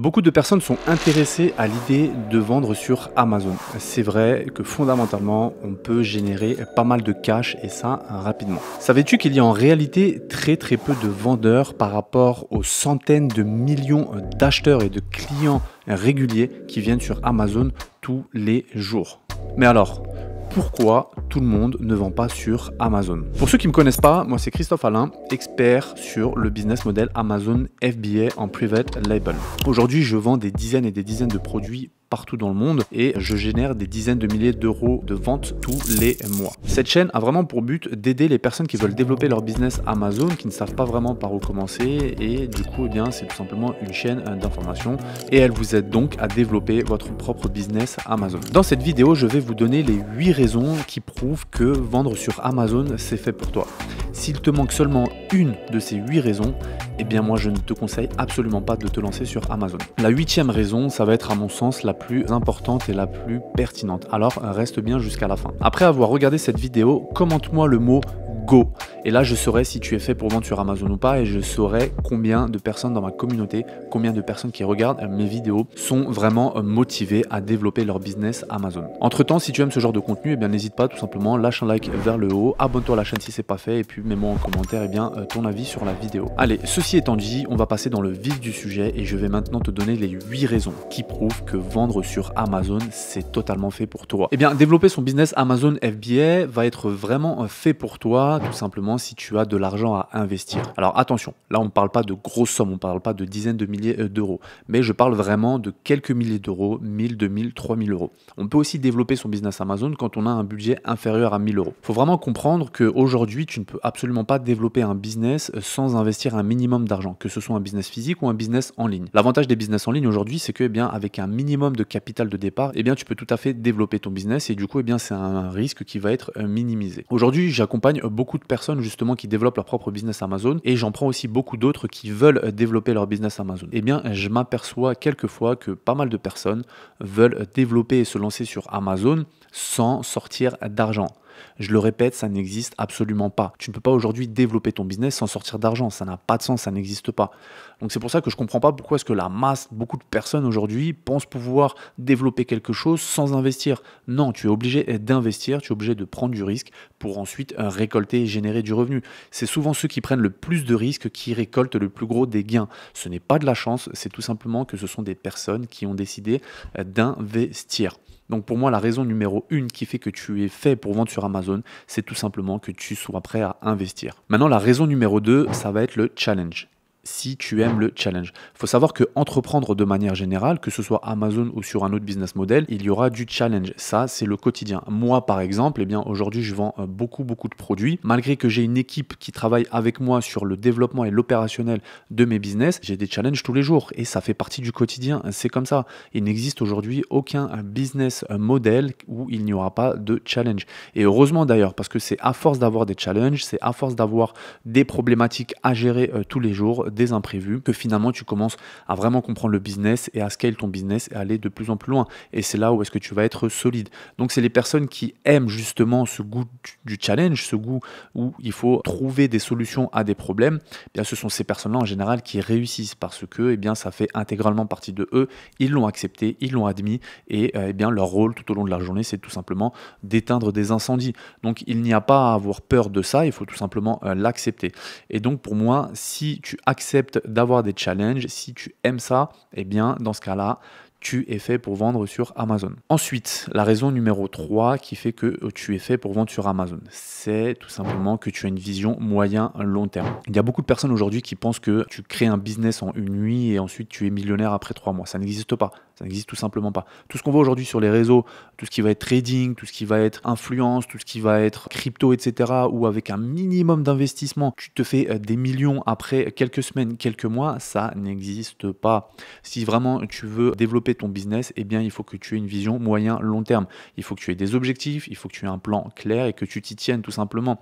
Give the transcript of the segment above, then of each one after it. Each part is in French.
Beaucoup de personnes sont intéressées à l'idée de vendre sur Amazon. C'est vrai que fondamentalement, on peut générer pas mal de cash et ça rapidement. Savais-tu qu'il y a en réalité très peu de vendeurs par rapport aux centaines de millions d'acheteurs et de clients réguliers qui viennent sur Amazon tous les jours? Mais alors, pourquoi tout le monde ne vend pas sur Amazon? Pour ceux qui ne me connaissent pas, moi c'est Christophe Alain, expert sur le business model Amazon FBA en private label. Aujourd'hui, je vends des dizaines et des dizaines de produits partout dans le monde et je génère des dizaines de milliers d'euros de ventes tous les mois. Cette chaîne a vraiment pour but d'aider les personnes qui veulent développer leur business Amazon, qui ne savent pas vraiment par où commencer et du coup, c'est tout simplement une chaîne d'information et elle vous aide donc à développer votre propre business Amazon. Dans cette vidéo, je vais vous donner les 8 raisons qui prouvent que vendre sur Amazon, c'est fait pour toi. S'il te manque seulement une de ces 8 raisons, eh bien moi je ne te conseille absolument pas de te lancer sur Amazon. La 8e raison, ça va être à mon sens la plus importante et la plus pertinente. Alors reste bien jusqu'à la fin. Après avoir regardé cette vidéo, commente-moi le mot go. Et là je saurai si tu es fait pour vendre sur Amazon ou pas et je saurai combien de personnes dans ma communauté, combien de personnes qui regardent mes vidéos sont vraiment motivées à développer leur business Amazon. Entre temps, si tu aimes ce genre de contenu, eh bien n'hésite pas tout simplement, lâche un like vers le haut, abonne-toi à la chaîne si c'est pas fait et puis mets-moi en commentaire ton avis sur la vidéo. Allez, ceci étant dit, on va passer dans le vif du sujet et je vais maintenant te donner les 8 raisons qui prouvent que vendre sur Amazon, c'est totalement fait pour toi. Eh bien, développer son business Amazon FBA va être vraiment fait pour toi, tout simplement si tu as de l'argent à investir. Alors attention, là on ne parle pas de grosses sommes, on ne parle pas de dizaines de milliers d'euros, mais je parle vraiment de quelques milliers d'euros, 1000, 2000, 3000 euros. On peut aussi développer son business Amazon quand on a un budget inférieur à 1000 euros. Il faut vraiment comprendre qu'aujourd'hui, tu ne peux absolument pas développer un business sans investir un minimum d'argent, que ce soit un business physique ou un business en ligne. L'avantage des business en ligne aujourd'hui, c'est que avec un minimum de capital de départ, tu peux tout à fait développer ton business et du coup, c'est un risque qui va être minimisé. Aujourd'hui, j'accompagne beaucoup de personnes justement qui développent leur propre business Amazon et j'en prends aussi beaucoup d'autres qui veulent développer leur business Amazon. Je m'aperçois quelquefois que pas mal de personnes veulent développer et se lancer sur Amazon sans sortir d'argent. Je le répète, ça n'existe absolument pas. Tu ne peux pas aujourd'hui développer ton business sans sortir d'argent. Ça n'a pas de sens, ça n'existe pas. Donc c'est pour ça que je ne comprends pas pourquoi est-ce que la masse, beaucoup de personnes aujourd'hui pensent pouvoir développer quelque chose sans investir. Non, tu es obligé d'investir, tu es obligé de prendre du risque pour ensuite récolter et générer du revenu. C'est souvent ceux qui prennent le plus de risques qui récoltent le plus gros des gains. Ce n'est pas de la chance, c'est tout simplement que ce sont des personnes qui ont décidé d'investir. Donc pour moi, la raison numéro 1 qui fait que tu es fait pour vendre sur Amazon, c'est tout simplement que tu sois prêt à investir. Maintenant, la raison numéro 2, ça va être le challenge. Si tu aimes le challenge. Il faut savoir que entreprendre de manière générale, que ce soit Amazon ou sur un autre business model, il y aura du challenge. Ça, c'est le quotidien. Moi, par exemple, aujourd'hui, je vends beaucoup de produits. Malgré que j'ai une équipe qui travaille avec moi sur le développement et l'opérationnel de mes business, j'ai des challenges tous les jours et ça fait partie du quotidien. C'est comme ça. Il n'existe aujourd'hui aucun business model où il n'y aura pas de challenge. Et heureusement d'ailleurs, parce que c'est à force d'avoir des challenges, c'est à force d'avoir des problématiques à gérer tous les jours, des imprévus, que finalement tu commences à vraiment comprendre le business et à scale ton business et aller de plus en plus loin. Et c'est là où est-ce que tu vas être solide. Donc c'est les personnes qui aiment justement ce goût du challenge, ce goût où il faut trouver des solutions à des problèmes. Ce sont ces personnes-là en général qui réussissent parce que ça fait intégralement partie de eux. Ils l'ont accepté, ils l'ont admis et leur rôle tout au long de la journée, c'est tout simplement d'éteindre des incendies. Donc il n'y a pas à avoir peur de ça, il faut tout simplement l'accepter. Et donc pour moi, si tu acceptes d'avoir des challenges, si tu aimes ça, dans ce cas-là, tu es fait pour vendre sur Amazon. Ensuite, la raison numéro 3 qui fait que tu es fait pour vendre sur Amazon, c'est tout simplement que tu as une vision moyen-long terme. Il y a beaucoup de personnes aujourd'hui qui pensent que tu crées un business en une nuit et ensuite tu es millionnaire après 3 mois. Ça n'existe pas. Ça n'existe tout simplement pas. Tout ce qu'on voit aujourd'hui sur les réseaux, tout ce qui va être trading, tout ce qui va être influence, tout ce qui va être crypto, etc., ou avec un minimum d'investissement, tu te fais des millions après quelques semaines, quelques mois, ça n'existe pas. Si vraiment tu veux développer développer ton business, eh bien, il faut que tu aies une vision moyen-long terme. Il faut que tu aies des objectifs, il faut que tu aies un plan clair et que tu t'y tiennes tout simplement.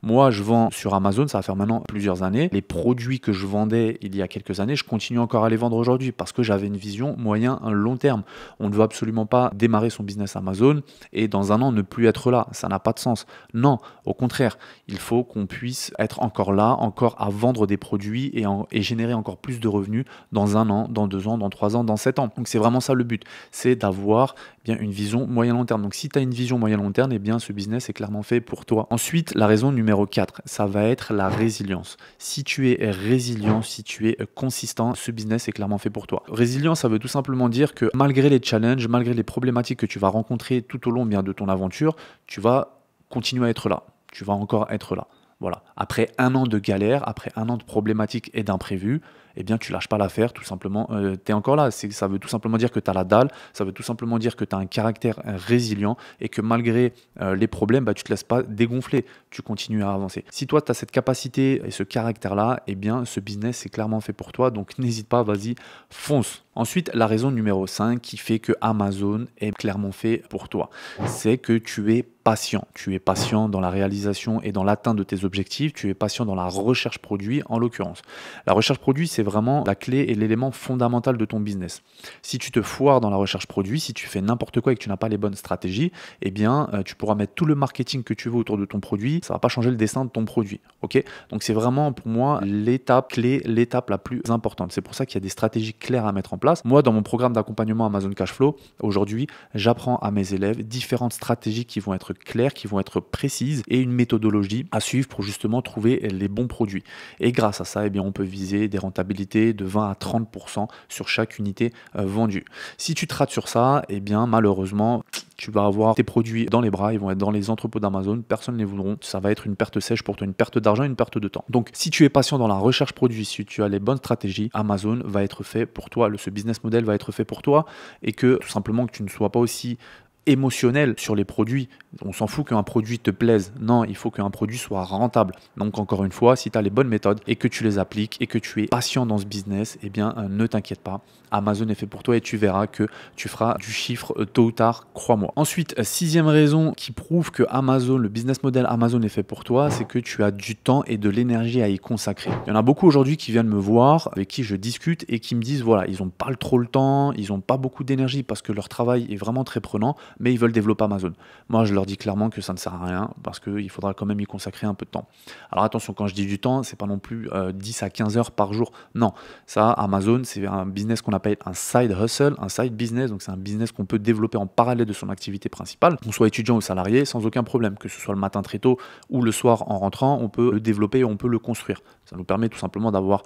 Moi, je vends sur Amazon, ça va faire maintenant plusieurs années. Les produits que je vendais il y a quelques années, je continue encore à les vendre aujourd'hui parce que j'avais une vision moyen-long terme. On ne veut absolument pas démarrer son business Amazon et dans un an ne plus être là. Ça n'a pas de sens. Non, au contraire, il faut qu'on puisse être encore là, encore à vendre des produits et générer encore plus de revenus dans un an, dans 2 ans, dans 3 ans, dans 7 ans. Donc c'est vraiment ça le but, c'est d'avoir bien une vision moyen-long terme. Donc si tu as une vision moyen-long terme, eh bien ce business est clairement fait pour toi. Ensuite, la raison numéro 4, ça va être la résilience. Si tu es résilient, si tu es consistant, ce business est clairement fait pour toi. Résilient, ça veut tout simplement dire que malgré les challenges, malgré les problématiques que tu vas rencontrer tout au long bien de ton aventure, tu vas continuer à être là. Tu vas encore être là. Voilà. Après un an de galère, après un an de problématiques et d'imprévus, eh bien, tu lâches pas l'affaire, tout simplement, tu es encore là. Ça veut tout simplement dire que tu as la dalle, ça veut tout simplement dire que tu as un caractère résilient et que malgré les problèmes, tu ne te laisses pas dégonfler, tu continues à avancer. Si toi, tu as cette capacité et ce caractère-là, eh bien, ce business est clairement fait pour toi, donc n'hésite pas, vas-y, fonce. Ensuite, la raison numéro 5 qui fait que Amazon est clairement fait pour toi, c'est que tu es patient. Tu es patient dans la réalisation et dans l'atteinte de tes objectifs, tu es patient dans la recherche produit en l'occurrence. La recherche produit, c'est vraiment la clé et l'élément fondamental de ton business. Si tu te foires dans la recherche produit, si tu fais n'importe quoi et que tu n'as pas les bonnes stratégies, eh bien, tu pourras mettre tout le marketing que tu veux autour de ton produit, ça ne va pas changer le destin de ton produit. Ok? Donc, c'est vraiment pour moi l'étape clé, l'étape la plus importante. C'est pour ça qu'il y a des stratégies claires à mettre en place. Moi, dans mon programme d'accompagnement Amazon Cashflow, aujourd'hui, j'apprends à mes élèves différentes stratégies qui vont être claires, qui vont être précises et une méthodologie à suivre pour justement trouver les bons produits. Et grâce à ça, eh bien, on peut viser des rentabilités de 20 à 30% sur chaque unité vendue. Si tu te rates sur ça, eh bien, malheureusement, tu vas avoir tes produits dans les bras, ils vont être dans les entrepôts d'Amazon, personne ne les voudront, ça va être une perte sèche pour toi, une perte d'argent, une perte de temps. Donc si tu es patient dans la recherche produit, si tu as les bonnes stratégies, Amazon va être fait pour toi, ce business model va être fait pour toi et que tout simplement que tu ne sois pas aussi émotionnel sur les produits. On s'en fout qu'un produit te plaise. Non, il faut qu'un produit soit rentable. Donc encore une fois, si tu as les bonnes méthodes et que tu les appliques et que tu es patient dans ce business, eh bien ne t'inquiète pas. Amazon est fait pour toi et tu verras que tu feras du chiffre tôt ou tard, crois-moi. Ensuite, 6e raison qui prouve que Amazon, le business model Amazon est fait pour toi, c'est que tu as du temps et de l'énergie à y consacrer. Il y en a beaucoup aujourd'hui qui viennent me voir, avec qui je discute et qui me disent voilà, ils n'ont pas trop le temps, ils n'ont pas beaucoup d'énergie parce que leur travail est vraiment très prenant, mais ils veulent développer Amazon. Moi, je leur dis clairement que ça ne sert à rien parce qu'il faudra quand même y consacrer un peu de temps. Alors attention, quand je dis du temps, c'est pas non plus 10 à 15 heures par jour. Non, ça, Amazon, c'est un business qu'on appelle un side hustle, un side business. Donc c'est un business qu'on peut développer en parallèle de son activité principale. Qu'on soit étudiant ou salarié, sans aucun problème. Que ce soit le matin très tôt ou le soir en rentrant, on peut le développer et on peut le construire. Ça nous permet tout simplement d'avoir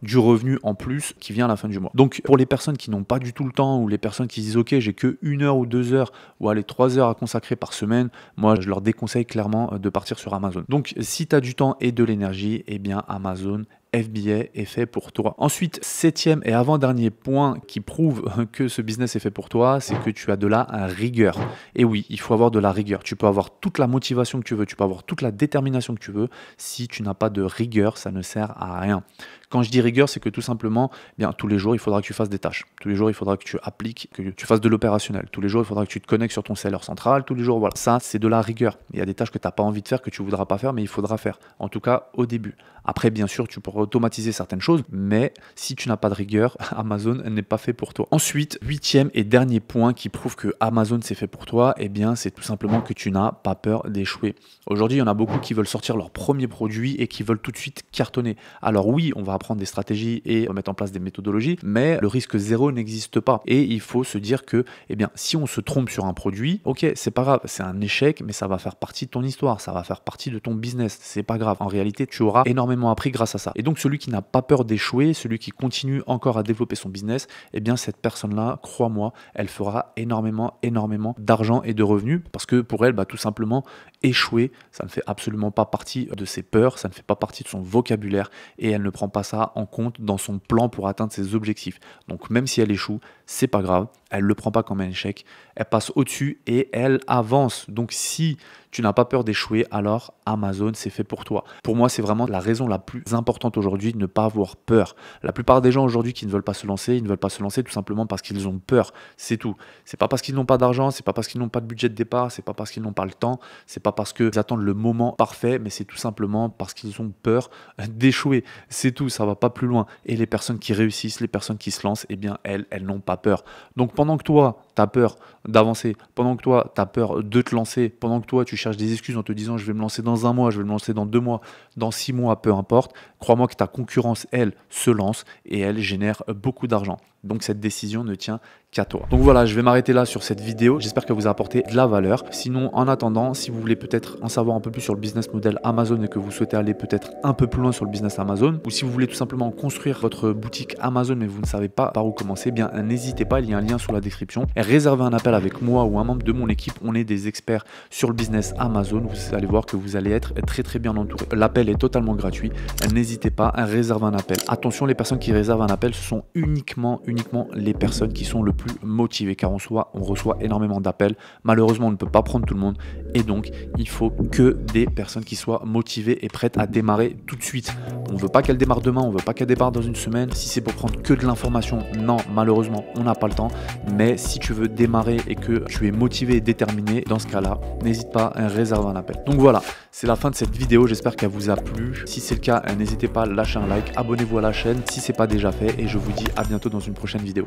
du revenu en plus qui vient à la fin du mois. Donc pour les personnes qui n'ont pas du tout le temps ou les personnes qui disent ok, j'ai que 1 heure ou 2 heures ou allez 3 heures à consacrer par semaine, moi je leur déconseille clairement de partir sur Amazon. Donc si tu as du temps et de l'énergie, eh bien Amazon FBA est fait pour toi. Ensuite, 7e et avant-dernier point qui prouve que ce business est fait pour toi, c'est que tu as de la rigueur. Et oui, il faut avoir de la rigueur. Tu peux avoir toute la motivation que tu veux, tu peux avoir toute la détermination que tu veux. Si tu n'as pas de rigueur, ça ne sert à rien. Quand je dis rigueur, c'est que tout simplement, tous les jours, il faudra que tu fasses des tâches. Tous les jours, il faudra que tu appliques, que tu fasses de l'opérationnel. Tous les jours, il faudra que tu te connectes sur ton seller central. Tous les jours, voilà. Ça, c'est de la rigueur. Il y a des tâches que tu n'as pas envie de faire, que tu ne voudras pas faire, mais il faudra faire. En tout cas, au début. Après, bien sûr, tu pourras automatiser certaines choses, mais si tu n'as pas de rigueur, Amazon n'est pas fait pour toi. Ensuite, 8e et dernier point qui prouve que Amazon c'est fait pour toi, eh bien, c'est tout simplement que tu n'as pas peur d'échouer. Aujourd'hui, il y en a beaucoup qui veulent sortir leur premier produit et qui veulent tout de suite cartonner. Alors oui, on va apprendre des stratégies et mettre en place des méthodologies, mais le risque zéro n'existe pas. Et il faut se dire que, si on se trompe sur un produit, ok, c'est pas grave, c'est un échec, mais ça va faire partie de ton histoire, ça va faire partie de ton business, c'est pas grave. En réalité, tu auras énormément appris grâce à ça. Et donc, celui qui n'a pas peur d'échouer, celui qui continue encore à développer son business, cette personne-là, crois-moi, elle fera énormément d'argent et de revenus parce que pour elle, tout simplement, échouer, ça ne fait absolument pas partie de ses peurs, ça ne fait pas partie de son vocabulaire et elle ne prend pas ça en compte dans son plan pour atteindre ses objectifs. Donc, même si elle échoue, c'est pas grave, elle ne le prend pas comme un échec, elle passe au-dessus et elle avance. Donc, si tu n'as pas peur d'échouer, alors Amazon, c'est fait pour toi. Pour moi, c'est vraiment la raison la plus importante aujourd'hui, de ne pas avoir peur. La plupart des gens aujourd'hui qui ne veulent pas se lancer, ils ne veulent pas se lancer tout simplement parce qu'ils ont peur. C'est tout. C'est pas parce qu'ils n'ont pas d'argent, c'est pas parce qu'ils n'ont pas de budget de départ, c'est pas parce qu'ils n'ont pas le temps, c'est pas parce qu'ils attendent le moment parfait, mais c'est tout simplement parce qu'ils ont peur d'échouer. C'est tout, ça va pas plus loin. Et les personnes qui réussissent, les personnes qui se lancent, eh bien elles n'ont pas peur. Donc pendant que toi, tu as peur d'avancer, pendant que toi, tu as peur de te lancer, pendant que toi, tu cherches des excuses en te disant je vais me lancer dans un mois, je vais me lancer dans 2 mois, dans 6 mois, peu importe, crois-moi que ta concurrence, elle, se lance et elle génère beaucoup d'argent. Donc cette décision ne tient qu'à toi. Donc voilà, je vais m'arrêter là sur cette vidéo. J'espère qu'elle vous a apporté de la valeur. Sinon, en attendant, si vous voulez peut-être en savoir un peu plus sur le business model Amazon et que vous souhaitez aller peut-être un peu plus loin sur le business Amazon, ou si vous voulez tout simplement construire votre boutique Amazon mais vous ne savez pas par où commencer, eh bien n'hésitez pas, il y a un lien sous la description. Et réservez un appel avec moi ou un membre de mon équipe. On est des experts sur le business Amazon. Vous allez voir que vous allez être très bien entouré. L'appel est totalement gratuit. N'hésitez pas à réserver un appel. Attention, les personnes qui réservent un appel, ce sont uniquement les personnes qui sont le plus motivées, car on reçoit énormément d'appels. Malheureusement, on ne peut pas prendre tout le monde et donc il faut que des personnes qui soient motivées et prêtes à démarrer tout de suite. On ne veut pas qu'elle démarre demain, on ne veut pas qu'elle démarre dans une semaine. Si c'est pour prendre que de l'information, non, malheureusement, on n'a pas le temps. Mais si tu veux démarrer et que tu es motivé et déterminé, dans ce cas-là, n'hésite pas à réserver un appel. Donc voilà, c'est la fin de cette vidéo. J'espère qu'elle vous a plu. Si c'est le cas, n'hésitez pas à lâcher un like, abonnez-vous à la chaîne si ce n'est pas déjà fait et je vous dis à bientôt dans une prochaine vidéo.